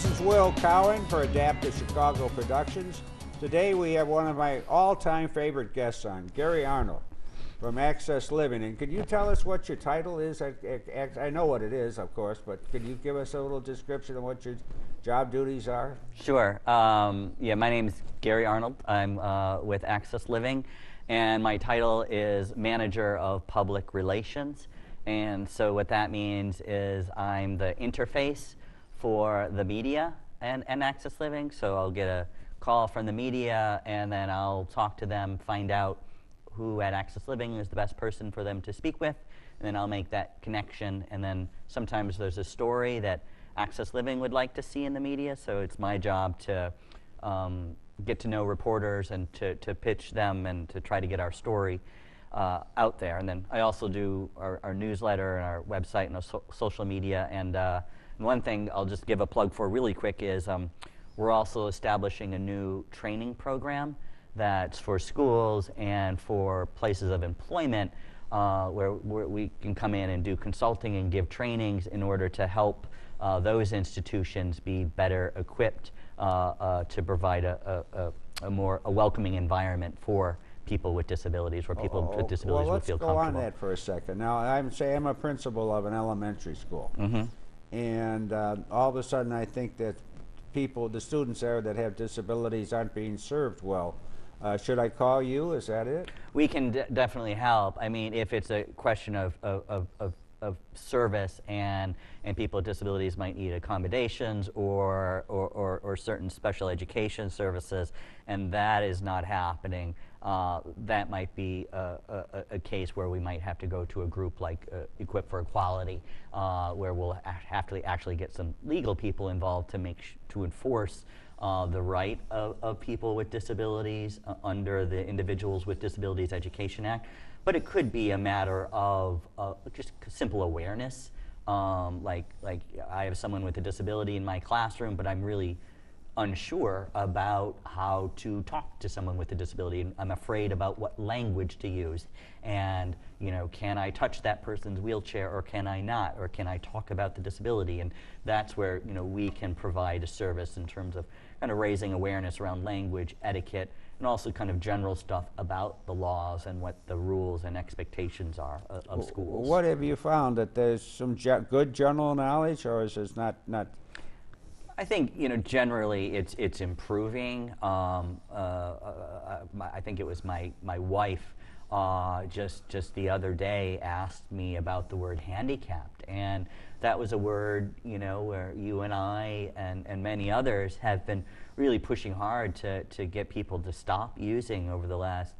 This is Will Cowan for Adaptive Chicago Productions. Today we have one of my all-time favorite guests on, Gary Arnold from Access Living. And could you tell us what your title is? I know what it is, of course, but could you give us a little description of what your job duties are? Sure. Yeah, my name is Gary Arnold. I'm with Access Living, and my title is Manager of Public Relations. And so what that means is I'm the interface for the media and Access Living. So I'll get a call from the media, and then I'll talk to them, find out who at Access Living is the best person for them to speak with, and then I'll make that connection. And then sometimes there's a story that Access Living would like to see in the media, so it's my job to get to know reporters and to pitch them and to try to get our story out there. And then I also do our newsletter and our website and our social media. And one thing I'll just give a plug for really quick is we're also establishing a new training program that's for schools and for places of employment where we can come in and do consulting and give trainings in order to help those institutions be better equipped to provide a more welcoming environment for people with disabilities, where people with disabilities will feel comfortable. Well, let's go on that for a second. Now, I'm a principal of an elementary school, and all of a sudden I think that the students there that have disabilities aren't being served well. Should I call you? Is that it? We can definitely help. I mean, if it's a question of service and people with disabilities might need accommodations or certain special education services, and that is not happening, that might be a case where we might have to go to a group like Equip for Equality, where we'll have to actually get some legal people involved to enforce the right of people with disabilities under the Individuals with Disabilities Education Act. But it could be a matter of just simple awareness. Like I have someone with a disability in my classroom, but I'm really unsure about how to talk to someone with a disability. I'm afraid about what language to use. And, can I touch that person's wheelchair or can I not? Or can I talk about the disability? And that's where, we can provide a service in terms of kind of raising awareness around language, etiquette, and also kind of general stuff about the laws and what the rules and expectations are of schools. What have you found? That there's some good general knowledge, or is this not? I think generally it's improving. I think it was my wife just the other day asked me about the word handicapped, and that was a word where you and I and many others have been really pushing hard to get people to stop using over the last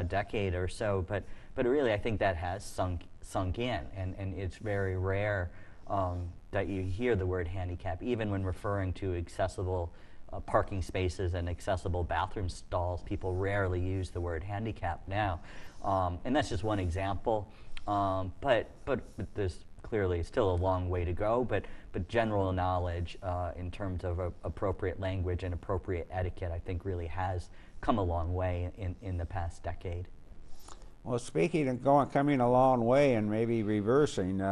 decade or so. But really, I think that has sunk in, and it's very rare that you hear the word handicap, even when referring to accessible parking spaces and accessible bathroom stalls. People rarely use the word handicap now, and that's just one example. But there's clearly still a long way to go. But general knowledge in terms of appropriate language and appropriate etiquette, I think, really has come a long way in the past decade. Well, speaking of coming a long way and maybe reversing,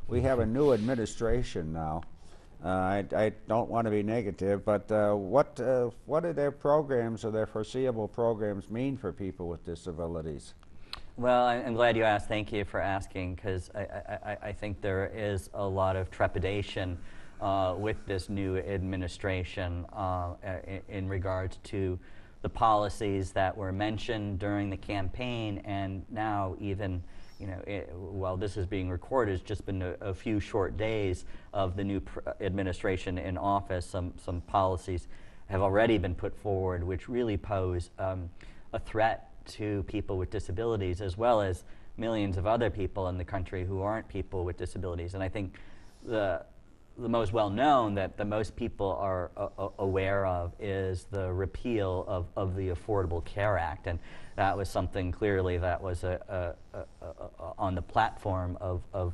we have a new administration now. I don't want to be negative, but what do their programs or their foreseeable programs mean for people with disabilities? Well, I'm glad you asked. Thank you for asking, because I think there is a lot of trepidation with this new administration in regards to the policies that were mentioned during the campaign, and now even while this is being recorded, it's just been a few short days of the new administration in office. Some policies have already been put forward which really pose a threat to people with disabilities, as well as millions of other people in the country who aren't people with disabilities. And I think the most well-known that the most people are aware of is the repeal of the Affordable Care Act, and that was something clearly that was on the platform of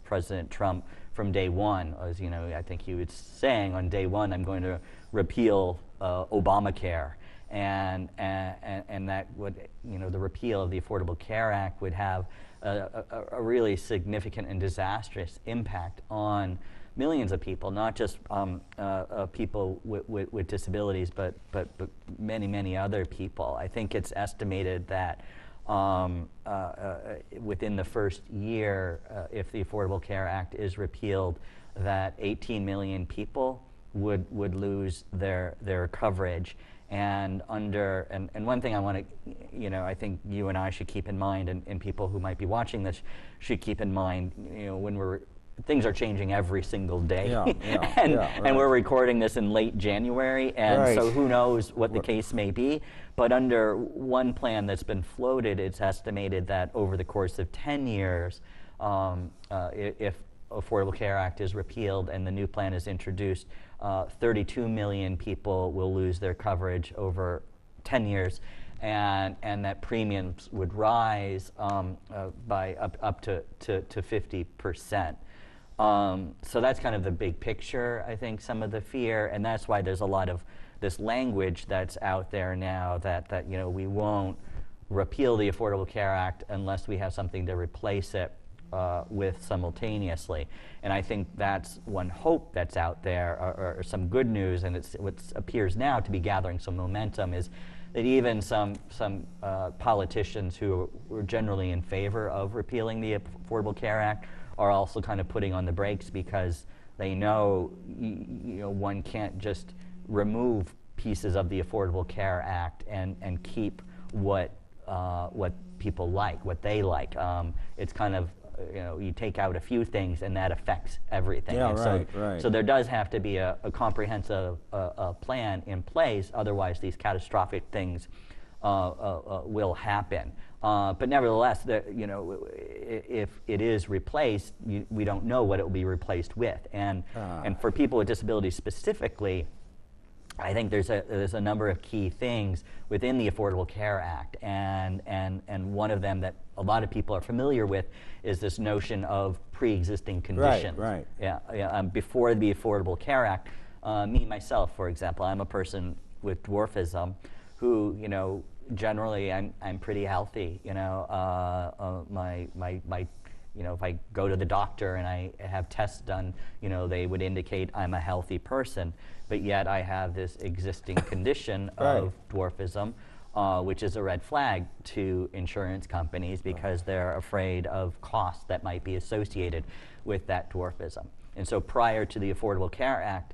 President Trump from day one. As I think he was saying on day one, I'm going to repeal Obamacare, and that would, the repeal of the Affordable Care Act would have a really significant and disastrous impact on millions of people, not just people with disabilities, but many, many other people. I think it's estimated that within the first year, if the Affordable Care Act is repealed, that 18 million people would lose their coverage. And one thing I want to, I think you and I should keep in mind, and people who might be watching this should keep in mind, when things are changing every single day. And we're recording this in late January, and so who knows what the case may be. But under one plan that's been floated, it's estimated that over the course of 10 years, if Affordable Care Act is repealed and the new plan is introduced, 32 million people will lose their coverage over 10 years, and that premiums would rise by up to 50%. So that's kind of the big picture, I think, some of the fear, and that's why there's a lot of this language that's out there now that we won't repeal the Affordable Care Act unless we have something to replace it with simultaneously. And I think that's one hope that's out there, or some good news, and it's what appears now to be gathering some momentum, is that even some politicians who were generally in favor of repealing the Affordable Care Act are also kind of putting on the brakes, because they know one can't just remove pieces of the Affordable Care Act and keep what people like, what they like. It's kind of, you take out a few things and that affects everything. Yeah, and right. So there does have to be a comprehensive plan in place, otherwise these catastrophic things will happen. But nevertheless, if it is replaced, we don't know what it will be replaced with. And for people with disabilities specifically, I think there's a number of key things within the Affordable Care Act, and one of them that a lot of people are familiar with is this notion of pre-existing conditions. Right. Yeah. Before the Affordable Care Act, me myself, for example, I'm a person with dwarfism, who generally I'm pretty healthy. If I go to the doctor and I have tests done, they would indicate I'm a healthy person, but yet I have this existing condition of dwarfism, which is a red flag to insurance companies, because they're afraid of costs that might be associated with that dwarfism. And so prior to the Affordable Care Act,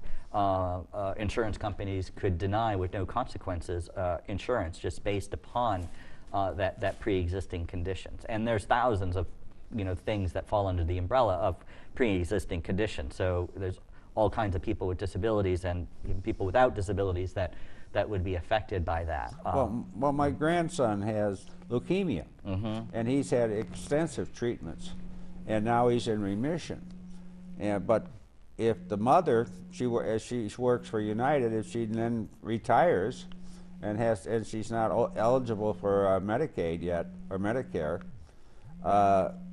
insurance companies could deny with no consequences insurance just based upon that pre-existing conditions. And there's thousands of things that fall under the umbrella of pre-existing conditions. So there's all kinds of people with disabilities and even people without disabilities that would be affected by that. Well, my grandson has leukemia, and he's had extensive treatments, and now he's in remission. But if the mother, she works for United, if she then retires and she's not eligible for Medicaid yet, or Medicare,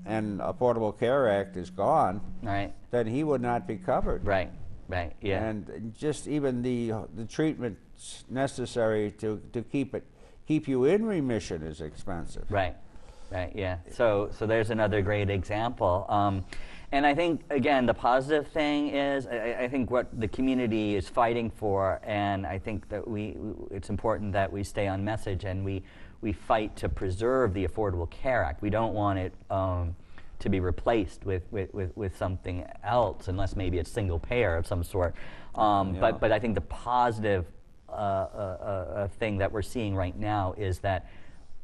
and Affordable Care Act is gone, then he would not be covered. Right, yeah. And just even the treatments necessary to keep you in remission is expensive. Right, yeah. So there's another great example. And I think, again, the positive thing is, I think what the community is fighting for, and I think that it's important that we stay on message and we fight to preserve the Affordable Care Act. We don't want it to be replaced with something else, unless maybe it's single payer of some sort. But I think the positive thing that we're seeing right now is that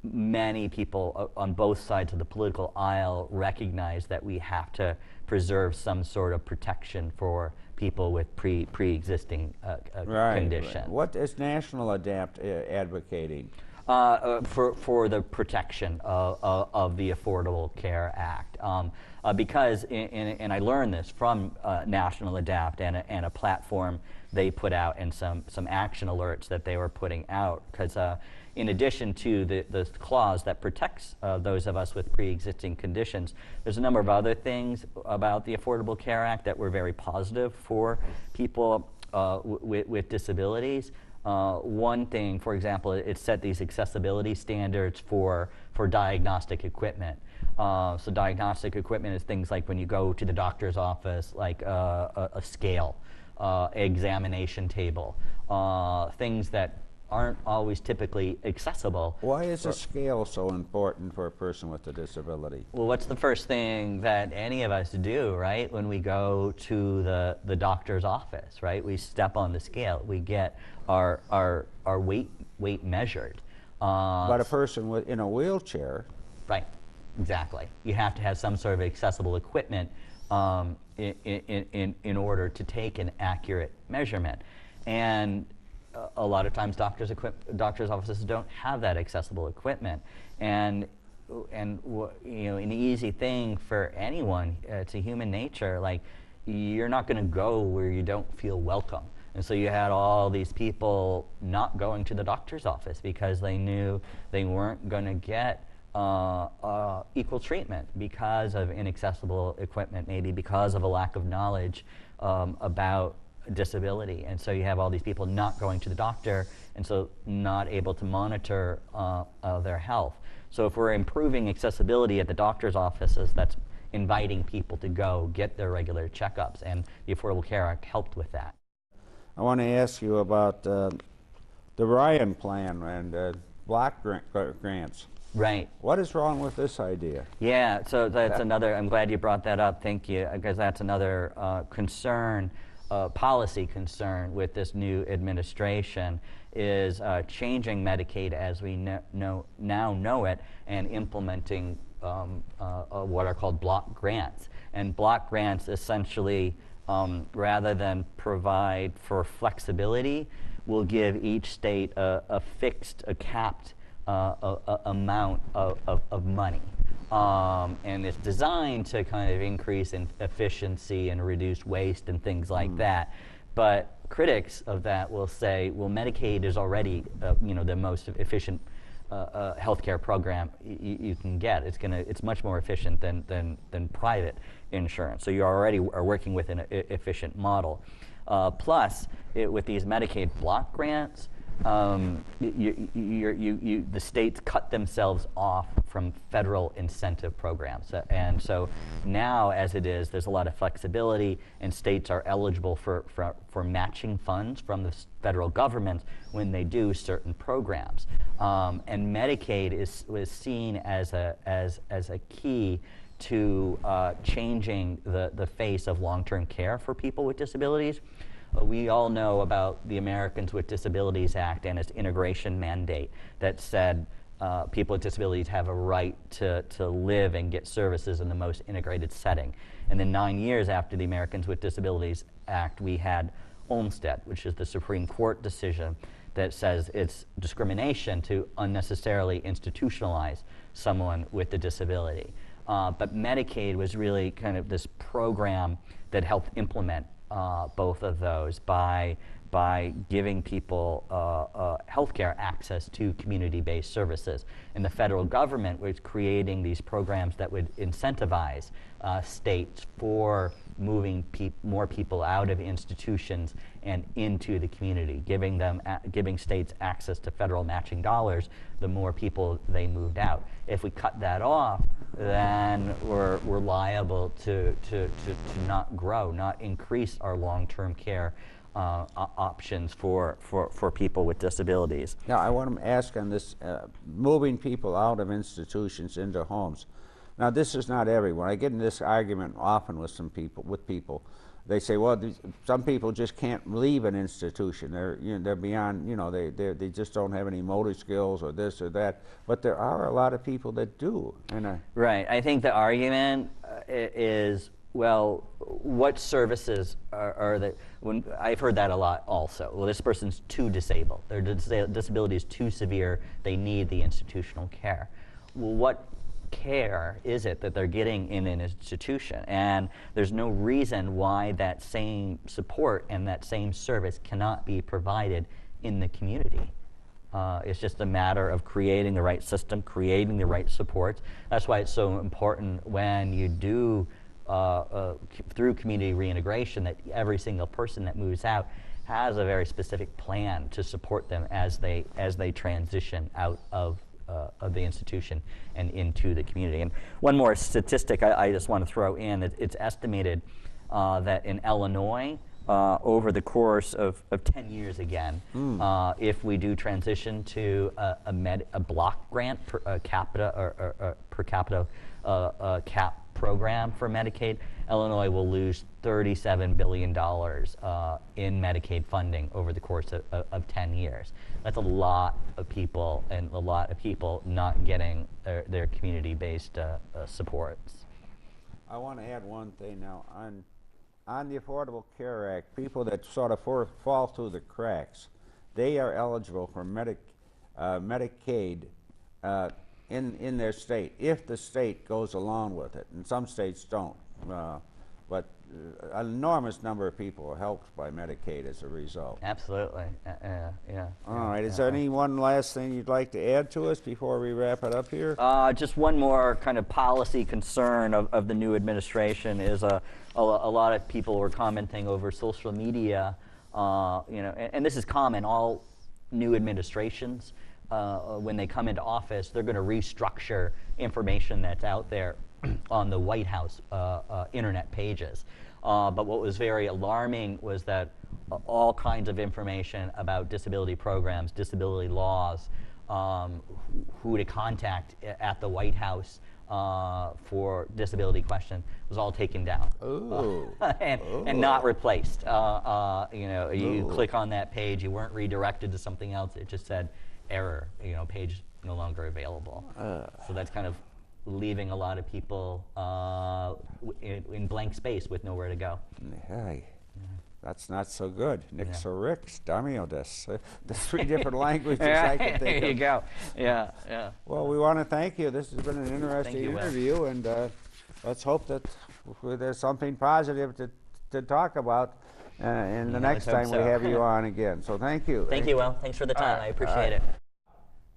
many people on both sides of the political aisle recognize that we have to preserve some sort of protection for people with pre-existing conditions. Right. What is National Adapt advocating? For the protection of the Affordable Care Act, because and I learned this from National Adapt and a platform they put out, and some action alerts that they were putting out, because in addition to the clause that protects those of us with pre-existing conditions, there's a number of other things about the Affordable Care Act that were very positive for people with disabilities. One thing, for example, it set these accessibility standards for diagnostic equipment. So diagnostic equipment is things like when you go to the doctor's office, like a scale, examination table, things that aren't always typically accessible. Why is a scale so important for a person with a disability? Well, what's the first thing that any of us do, right, when we go to the doctor's office, right? We step on the scale. We get our weight measured. But a person in a wheelchair. Right, exactly. You have to have some sort of accessible equipment in order to take an accurate measurement. And a lot of times doctors' offices don't have that accessible equipment. And an easy thing for anyone, it's a human nature, like you're not going to go where you don't feel welcome. And so you had all these people not going to the doctor's office because they knew they weren't going to get equal treatment because of inaccessible equipment, maybe because of a lack of knowledge about disability. And so you have all these people not going to the doctor, and so not able to monitor their health. So if we're improving accessibility at the doctor's offices, that's inviting people to go get their regular checkups, and the Affordable Care Act helped with that. I want to ask you about the Ryan plan and block grants. Right. What is wrong with this idea? Yeah, so that's another, I'm glad you brought that up, thank you, because that's another concern, policy concern with this new administration is changing Medicaid as we now know it and implementing what are called block grants. And block grants essentially, rather than provide for flexibility, will give each state a fixed, a capped amount of money. And it's designed to kind of increase in efficiency and reduce waste and things like that. But critics of that will say, well, Medicaid is already the most efficient healthcare program you can get. It's much more efficient than private insurance. So you already are working with an efficient model. Plus, with these Medicaid block grants, the states cut themselves off from federal incentive programs. And so now, as it is, there's a lot of flexibility, and states are eligible for matching funds from the federal government when they do certain programs. And Medicaid was seen as a key to changing the face of long-term care for people with disabilities. We all know about the Americans with Disabilities Act and its integration mandate that said people with disabilities have a right to live and get services in the most integrated setting. And then 9 years after the Americans with Disabilities Act, we had Olmstead, which is the Supreme Court decision that says it's discrimination to unnecessarily institutionalize someone with a disability. But Medicaid was really kind of this program that helped implement both of those by giving people healthcare access to community-based services. And the federal government was creating these programs that would incentivize states for moving more people out of institutions and into the community, giving states access to federal matching dollars the more people they moved out. If we cut that off, then we're liable to not grow, not increase our long-term care options for people with disabilities. Now, I want to ask on this, moving people out of institutions into homes. Now, this is not everyone. I get in this argument often with people. They say, well, some people just can't leave an institution. They're beyond, they just don't have any motor skills or this or that. But there are a lot of people that do. Right. I think the argument is, well, what services are they? I've heard that a lot also. Well, this person's too disabled. Their disability is too severe. They need the institutional care. Well, what care is it that they're getting in an institution? And there's no reason why that same support and that same service cannot be provided in the community. It's just a matter of creating the right system, creating the right supports. That's why it's so important when you do through community reintegration that every single person that moves out has a very specific plan to support them as they transition out of of the institution and into the community. And one more statistic I just want to throw in: it's estimated that in Illinois, over the course of 10 years again, if we do transition to a block grant per capita or per capita cap program for Medicaid, Illinois will lose $37 billion in Medicaid funding over the course of 10 years. That's a lot of people, and a lot of people not getting their community-based supports. I want to add one thing now. On the Affordable Care Act, people that sort of fall through the cracks, they are eligible for Medicaid in their state, if the state goes along with it. And some states don't. But an enormous number of people are helped by Medicaid as a result. Absolutely. Yeah. All right. Is there any one last thing you'd like to add to us before we wrap it up here? Just one more kind of policy concern of the new administration is a lot of people were commenting over social media, and this is common. All new administrations, when they come into office, they're going to restructure information that's out there on the White House internet pages. But what was very alarming was that all kinds of information about disability programs, disability laws, who to contact at the White House for disability questions was all taken down and not replaced. You click on that page, you weren't redirected to something else. It just said error, page no longer available. So that's kind of leaving a lot of people in blank space with nowhere to go. Hey, that's not so good. Nix or Rix, Damiodes. The three different languages I can think of. There you go. Yeah. Well, we want to thank you. This has been an interesting interview, and let's hope that there's something positive to talk about in the next time we have you on again. So thank you. Thank you, Will. Thanks for the time. I appreciate it.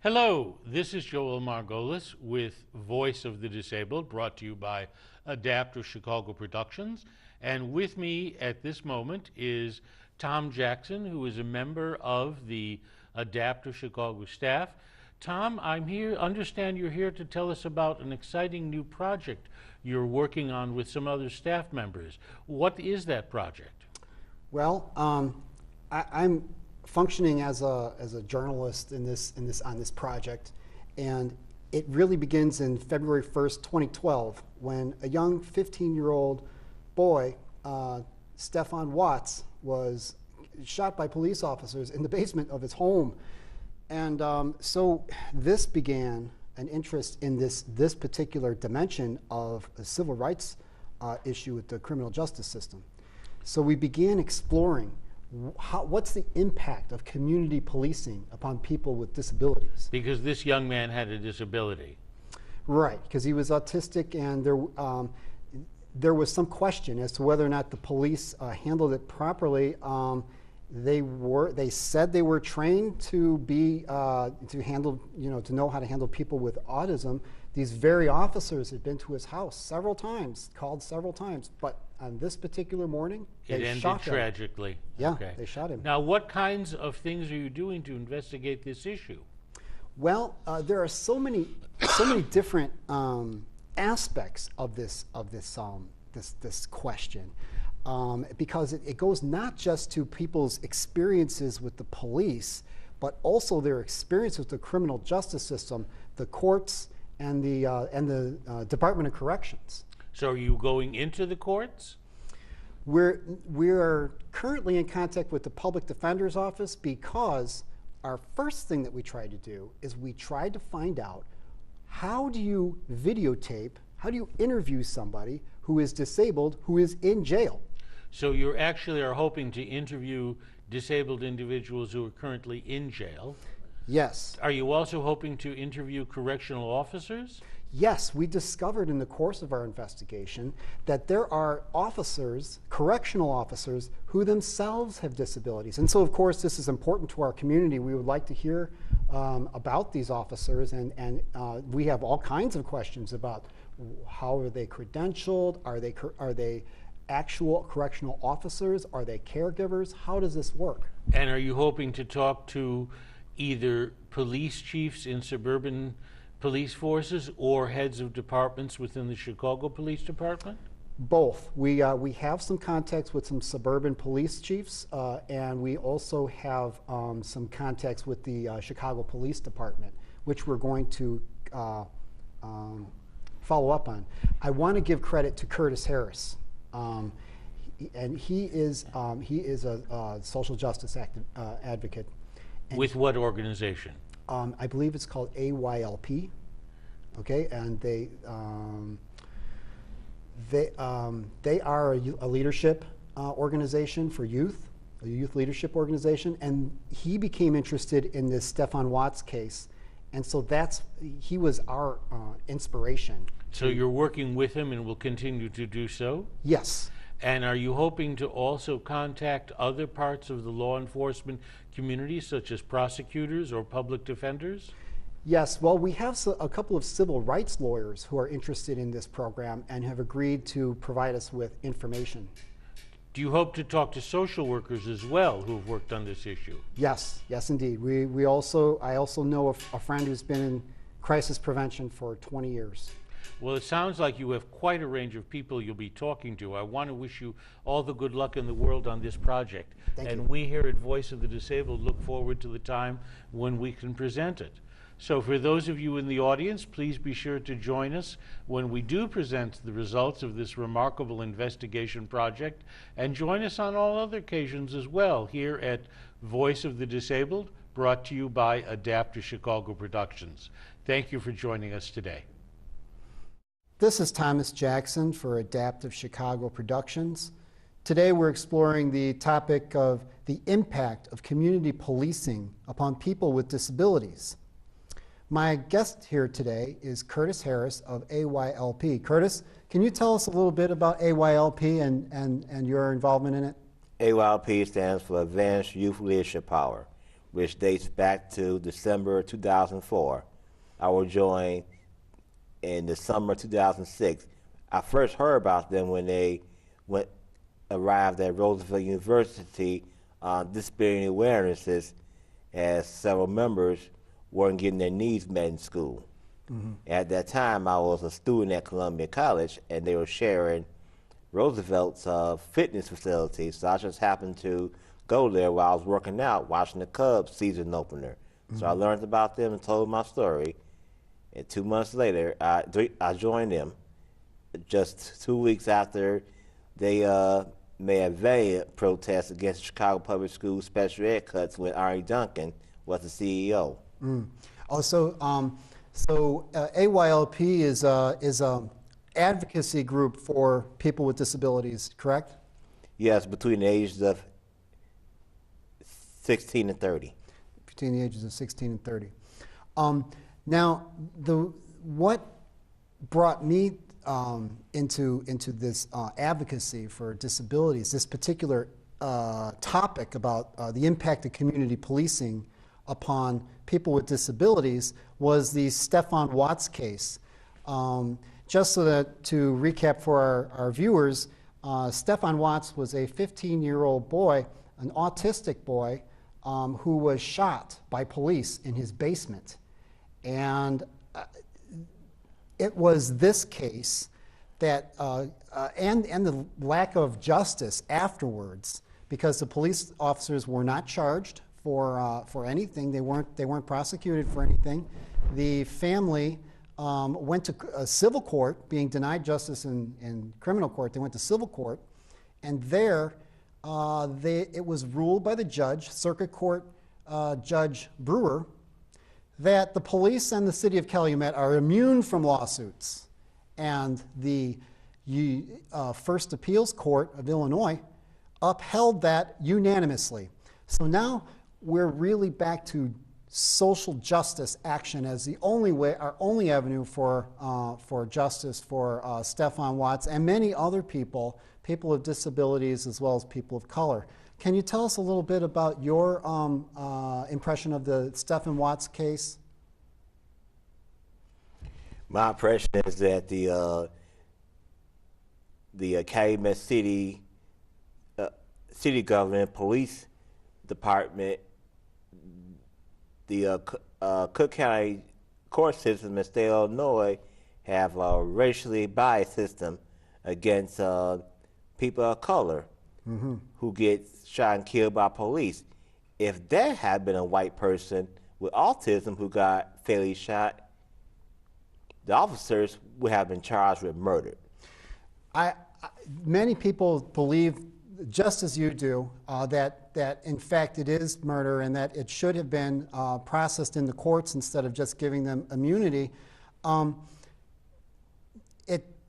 Hello, this is Joel Margolis with Voice of the Disabled, brought to you by Adapt of Chicago Productions. And with me at this moment is Tom Jackson, who is a member of the Adapt of Chicago staff. Tom, understand you're here to tell us about an exciting new project you're working on with some other staff members. What is that project? Well, I'm functioning as a journalist on this project, and it really begins in February 1st, 2012, when a young 15-year-old boy, Stefan Watts, was shot by police officers in the basement of his home. And so this began an interest in this particular dimension of a civil rights issue with the criminal justice system. So we began exploring what's the impact of community policing upon people with disabilities. Because this young man had a disability. Right, because he was autistic, and there was some question as to whether or not the police handled it properly. They said they were trained to know how to handle people with autism. These very officers had been to his house several times, called several times, but on this particular morning, it they ended shot him. tragically. Yeah, okay. They shot him. Now, what kinds of things are you doing to investigate this issue? Well, there are so many different aspects of this question, because it goes not just to people's experiences with the police, but also their experience with the criminal justice system, the courts, and the Department of Corrections. So are you going into the courts? We're currently in contact with the Public Defender's Office, because our first thing that we tried to do is we tried to find out, how do you videotape, how do you interview somebody who is disabled, who is in jail? So you actually are hoping to interview disabled individuals who are currently in jail? Yes. Are you also hoping to interview correctional officers? Yes, we discovered in the course of our investigation that there are officers, correctional officers, who themselves have disabilities. And so, of course, this is important to our community. We would like to hear about these officers, and we have all kinds of questions about how are they credentialed, are they actual correctional officers, are they caregivers, how does this work? And are you hoping to talk to either police chiefs in suburban police forces or heads of departments within the Chicago Police Department? Both. We have some contacts with some suburban police chiefs, and we also have some contacts with the Chicago Police Department, which we're going to follow up on. I want to give credit to Curtis Harris, and he is a social justice advocate. And With what organization? I believe it's called AYLP. Okay, and they are a leadership organization for youth, a youth leadership organization, and he became interested in this Stefan Watts case, and so he was our inspiration. So you're working with him and will continue to do so? Yes. And are you hoping to also contact other parts of the law enforcement community, such as prosecutors or public defenders? Yes, well, we have a couple of civil rights lawyers who are interested in this program and have agreed to provide us with information. Do you hope to talk to social workers as well who have worked on this issue? Yes, yes, indeed. I also know a friend who's been in crisis prevention for 20 years. Well, it sounds like you have quite a range of people you'll be talking to. I want to wish you all the good luck in the world on this project. Thank and you. We here at Voice of the Disabled look forward to the time when we can present it. So for those of you in the audience, please be sure to join us when we do present the results of this remarkable investigation project, and join us on all other occasions as well here at Voice of the Disabled, brought to you by Adaptive Chicago Productions. Thank you for joining us today. This is Thomas Jackson for Adaptive Chicago Productions. Today we're exploring the topic of the impact of community policing upon people with disabilities. My guest here today is Curtis Harris of AYLP. Curtis, can you tell us a little bit about AYLP and your involvement in it? AYLP stands for Advanced Youth Leadership Power, which dates back to December 2004. I was joined in the summer 2006. I first heard about them when they arrived at Roosevelt University on disability awarenesses, as several members weren't getting their needs met in school. Mm-hmm. At that time, I was a student at Columbia College, and they were sharing Roosevelt's fitness facilities, so I just happened to go there while I was working out, watching the Cubs season opener. Mm-hmm. So I learned about them and told my story, and 2 months later, I joined them. Just 2 weeks after they made a valiant protest against Chicago Public Schools special ed cuts when Arnold Duncan was the CEO. Mm. Also, AYLP is a advocacy group for people with disabilities, correct? Yes, between the ages of 16 and 30. Between the ages of 16 and 30. Now, what brought me into this advocacy for disabilities, this particular topic about the impact of community policing upon people with disabilities, was the Stefan Watts case. Just so that, to recap for our viewers, Stefan Watts was a 15-year-old boy, an autistic boy, who was shot by police in his basement. And it was this case that, and the lack of justice afterwards, because the police officers were not charged for anything. They weren't prosecuted for anything. The family went to a civil court, being denied justice in criminal court. They went to civil court, and there it was ruled by the judge, Circuit Court Judge Brewer, that the police and the city of Calumet are immune from lawsuits. And the First Appeals Court of Illinois upheld that unanimously. So now we're really back to social justice action as the only way, our only avenue for justice for Stefan Watts and many other people with disabilities as well as people of color. Can you tell us a little bit about your impression of the Stefan Watts case? My impression is that the Calumet City city government police department the Cook County court system in the state of Illinois have a racially biased system against people of color who get shot and killed by police. If there had been a white person with autism who got fatally shot, the officers would have been charged with murder. Many people believe, just as you do, that in fact it is murder and that it should have been processed in the courts instead of just giving them immunity.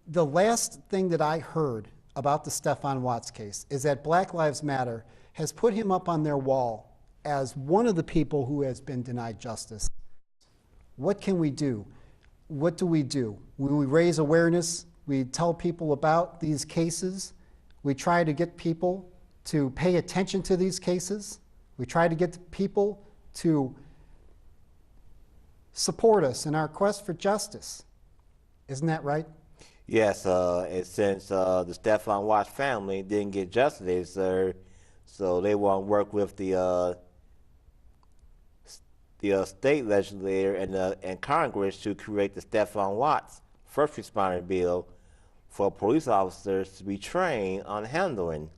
The last thing that I heard about the Stephon Watts case is that Black Lives Matter has put him up on their wall as one of the people who has been denied justice. What can we do? What do? We raise awareness. We tell people about these cases. We try to get people to pay attention to these cases. We try to get people to support us in our quest for justice. Isn't that right? Yes, and since the Stephon Watts family didn't get justice they deserved, so they want to work with the state legislature and Congress to create the Stephon Watts first responder bill for police officers to be trained on handling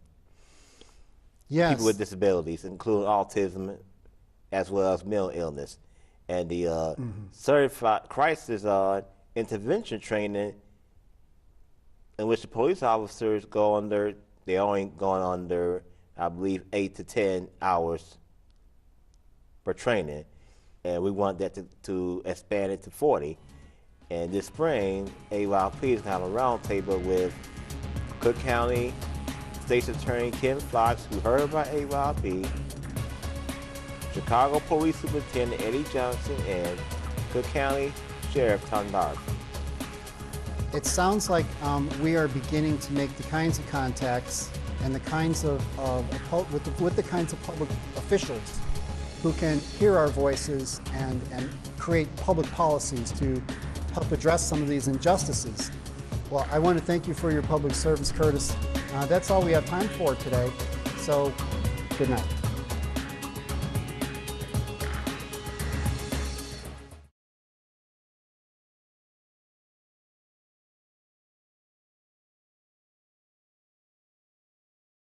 people with disabilities, including autism as well as mental illness. And the certified crisis intervention training in which the police officers go under, they're only going under, I believe, 8 to 10 hours per training. And we want that to expand it to 40. And this spring, AYP is going to have a roundtable with Cook County State's Attorney Ken Fox, who heard about AYP, Chicago Police Superintendent Eddie Johnson, and Cook County Sheriff Tom Darby. It sounds like we are beginning to make the kinds of contacts and the kinds of with the kinds of public officials who can hear our voices and create public policies to help address some of these injustices. Well, I want to thank you for your public service, Curtis. That's all we have time for today, so good night.